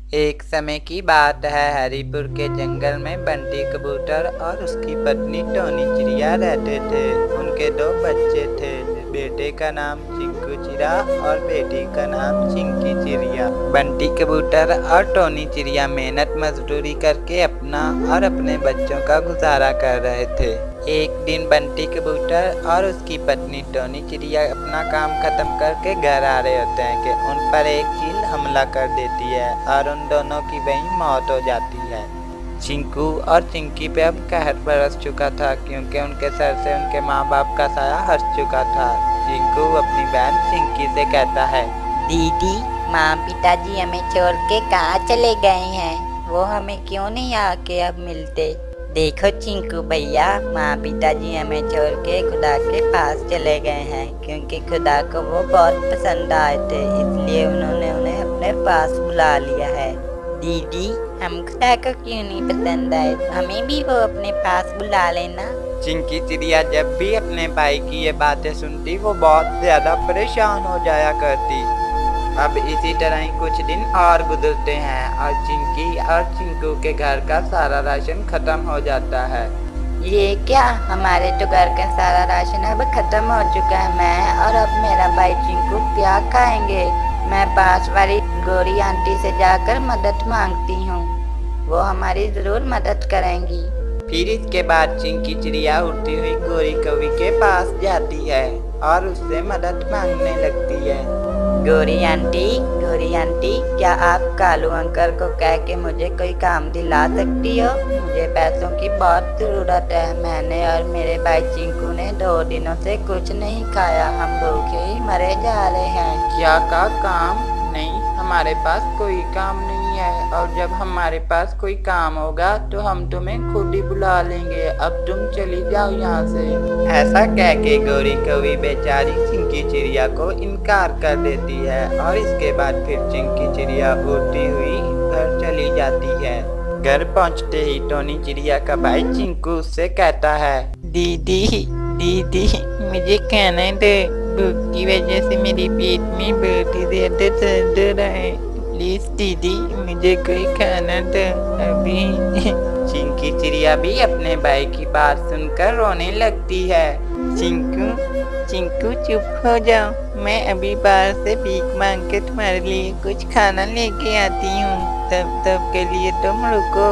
एक समय की बात है, हरिपुर के जंगल में बंटी कबूतर और उसकी पत्नी टोनी चिड़िया रहते थे। उनके दो बच्चे थे, बेटे का नाम चिंकू चिड़ा और बेटी का नाम चिंकी चिड़िया। बंटी कबूतर और टोनी चिड़िया मेहनत मजदूरी करके अपना और अपने बच्चों का गुजारा कर रहे थे। एक दिन बंटी कबूतर और उसकी पत्नी टोनी चिड़िया अपना काम खत्म करके घर आ रहे होते हैं कि उन पर एक चील हमला कर देती है और उन दोनों की वहीं मौत हो जाती है। चिंकू और चिंकी पे अब कहर बरस चुका था, क्योंकि उनके सर से उनके माँ बाप का साया हट चुका था। चिंकू अपनी बहन चिंकी से कहता है, दीदी, माँ पिताजी हमें छोड़ के कहाँ चले गए हैं? वो हमें क्यों नहीं आके अब मिलते? देखो चिंकू भैया, माँ पिताजी हमें छोड़ के खुदा के पास चले गए हैं, क्योंकि खुदा को वो बहुत पसंद आए थे, इसलिए उन्होंने उन्हें अपने पास बुला लिया है। दीदी, हम खुदा को क्यों नहीं पसंद आए? हमें भी वो अपने पास बुला लेना। चिंकी चिड़िया जब भी अपने भाई की ये बातें सुनती वो बहुत ज्यादा परेशान हो जाया करती। अब इसी तरह ही कुछ दिन और गुजरते हैं और चिंकी और चिंकू के घर का सारा राशन खत्म हो जाता है। ये क्या, हमारे तो घर का सारा राशन अब खत्म हो चुका है। मैं और अब मेरा भाई चिंकू क्या खाएंगे? मैं पास वाली गोरी आंटी से जाकर मदद मांगती हूँ, वो हमारी जरूर मदद करेंगी। फिर इसके बाद चिंकी चिड़िया उड़ती हुई गोरी कौवी के पास जाती है और उससे मदद मांगने लगती है। गोरी आंटी, क्या आप कालू अंकल को कह के मुझे कोई काम दिला सकती हो? मुझे पैसों की बहुत जरूरत है। मैंने और मेरे भाई चिंकू ने 2 दिनों से कुछ नहीं खाया, हम भूखे ही मरे जा रहे हैं। क्या का काम? नहीं, हमारे पास कोई काम नहीं है, और जब हमारे पास कोई काम होगा तो हम तुम्हें खुद ही बुला लेंगे। अब तुम चली जाओ यहाँ से। ऐसा कह के गोरी कौवी बेचारी चिंकी चिड़िया को इनकार कर देती है और इसके बाद फिर चिंकी चिड़िया उड़ती हुई घर चली जाती है। घर पहुँचते ही टोनी चिड़िया का भाई चिंकू उससे कहता है, दीदी, मुझे खाना दे, भूख की वजह से मेरे पेट में बहुत ही ज्यादा दर्द हो रहा है। प्लीज दीदी, मुझे कोई खाना दो अभी। चिंकी चिड़िया भी अपने भाई की बात सुनकर रोने लगती है। चिंकू चुप हो जाओ, मैं अभी बाहर से भीख मांग के तुम्हारे लिए कुछ खाना लेके आती हूँ, तब के लिए तुम रुको।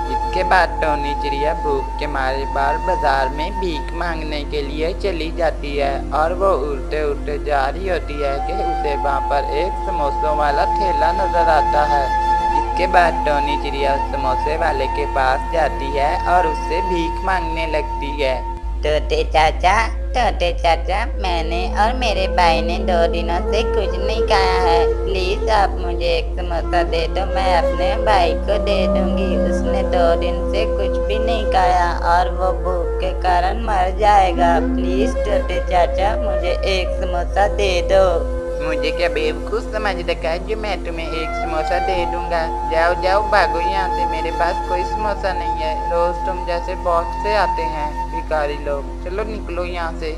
इसके बाद टोनी चिड़िया भूख के मारे बार बाजार में भीख मांगने के लिए चली जाती है और वो उड़ते उड़ते जा रही होती है कि उसे वहाँ पर एक समोसों वाला ठेला नजर आता है। इसके बाद टोनी चिड़िया उस समोसे वाले के पास जाती है और उससे भीख मांगने लगती है। तोते चाचा, मैंने और मेरे भाई ने 2 दिनों से कुछ नहीं खाया है। प्लीज आप मुझे एक समोसा दे दो, मैं अपने भाई को दे दूंगी। उसने 2 दिन से कुछ भी नहीं खाया और वो भूख के कारण मर जाएगा। प्लीज तोते चाचा, मुझे एक समोसा दे दो। मुझे क्या बेवकूफ समझ रखा है जो मैं तुम्हें एक समोसा दे दूंगा? जाओ भागो यहाँ से, मेरे पास कोई समोसा नहीं है। रोज तुम जैसे बहुत से आते हैं भिखारी लोग, चलो निकलो यहाँ से।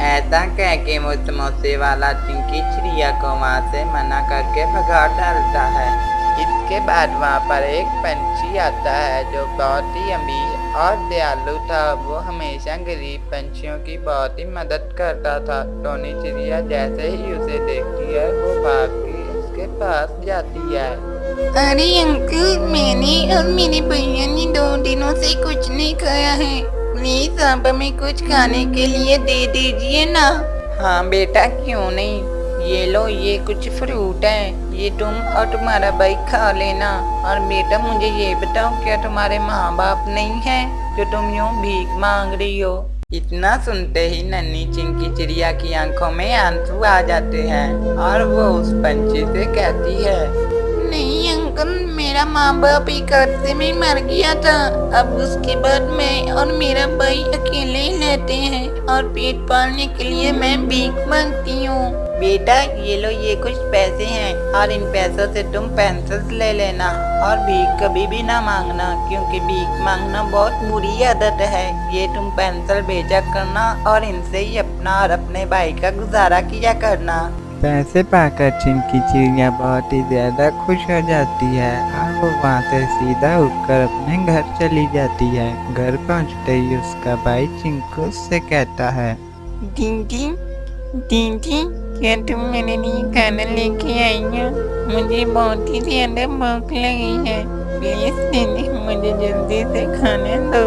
ऐसा कह के वो समोसे वाला चिंकी चिड़िया को वहाँ से मना करके भगा डालता है। इसके बाद वहाँ पर एक पंछी आता है जो बहुत ही अमीर और दयालु था। वो हमेशा गरीब पंछियों की बहुत ही मदद करता था। टोनी चिड़िया जैसे ही उसे देखती है वो भाग के उसके पास जाती है। अरे अंकल, मैंने और मेरे भैया ने 2 दिनों से कुछ नहीं खाया है, प्लीज आप हमें कुछ खाने के लिए दे दीजिए ना। हाँ बेटा, क्यों नहीं, ये लो, ये कुछ फ्रूट है, ये तुम और तुम्हारा भाई खा लेना। और बेटा मुझे ये बताओ, क्या तुम्हारे माँ बाप नहीं है जो तुम यूँ भीख मांग रही हो? इतना सुनते ही नन्ही चिंकी चिड़िया की आंखों में आंसू आ जाते हैं और वो उस पंछी से कहती है, नहीं अंकल, मेरा माँ बाप एक हादसे में मर गया था। अब उसके बाद मैं और मेरा भाई अकेले ही रहते हैं और पेट पालने के लिए मैं भीख मांगती हूँ। बेटा ये लो, ये कुछ पैसे हैं और इन पैसों से तुम पेंसिल्स ले लेना और भीख कभी भी ना मांगना, क्योंकि भीख मांगना बहुत बुरी आदत है। ये तुम पेंसिल बेचा करना और इनसे ही अपना और अपने भाई का गुजारा किया करना। पैसे पाकर चिंकी चिड़िया बहुत ही ज़्यादा खुश हो जाती है और वो वहाँ से सीधा उठकर अपने घर चली जाती है। घर पहुँचते ही उसका भाई चिंकू उससे कहता है, दीदी दीदी, क्या तुम मेरे लिए खाना लेके आई हो? मुझे बहुत ही ज्यादा भूख लगी है। प्लीज दीदी, मुझे जल्दी से खाने दो।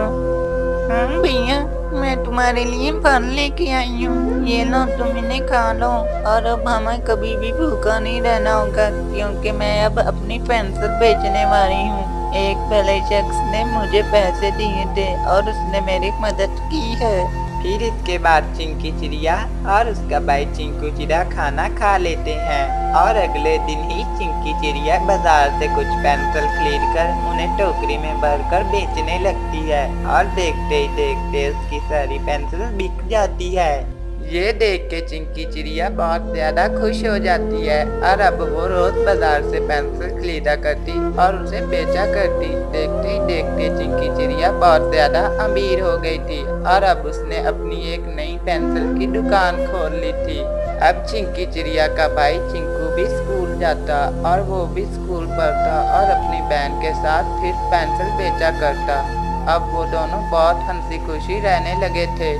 हाँ भैया, मैं तुम्हारे लिए फल लेके आई हूँ, ये लो, तुम इन्हें खा लो। और अब हमें कभी भी भूखा नहीं रहना होगा, क्योंकि मैं अब अपनी पेंसिल बेचने वाली हूँ। एक पहले शख्स ने मुझे पैसे दिए थे और उसने मेरी मदद की है। फिर इसके बाद चिंकी चिड़िया और उसका भाई चिंकू चिड़ा खाना खा लेते हैं और अगले दिन ही चिंकी चिड़िया बाजार से कुछ पेंसिल खरीदकर उन्हें टोकरी में भरकर बेचने लगती है और देखते ही देखते उसकी सारी पेंसिल बिक जाती है। ये देख के चिंकी चिड़िया बहुत ज़्यादा खुश हो जाती है और अब वो रोज बाजार से पेंसिल खरीदा करती और उसे बेचा करती। देखते ही देखते चिंकी चिड़िया बहुत ज़्यादा अमीर हो गई थी और अब उसने अपनी एक नई पेंसिल की दुकान खोल ली थी। अब चिंकी चिड़िया का भाई चिंकू भी स्कूल जाता और वो भी स्कूल पढ़ता और अपनी बहन के साथ फिर पेंसिल बेचा करता। अब वो दोनों बहुत हंसी खुशी रहने लगे थे।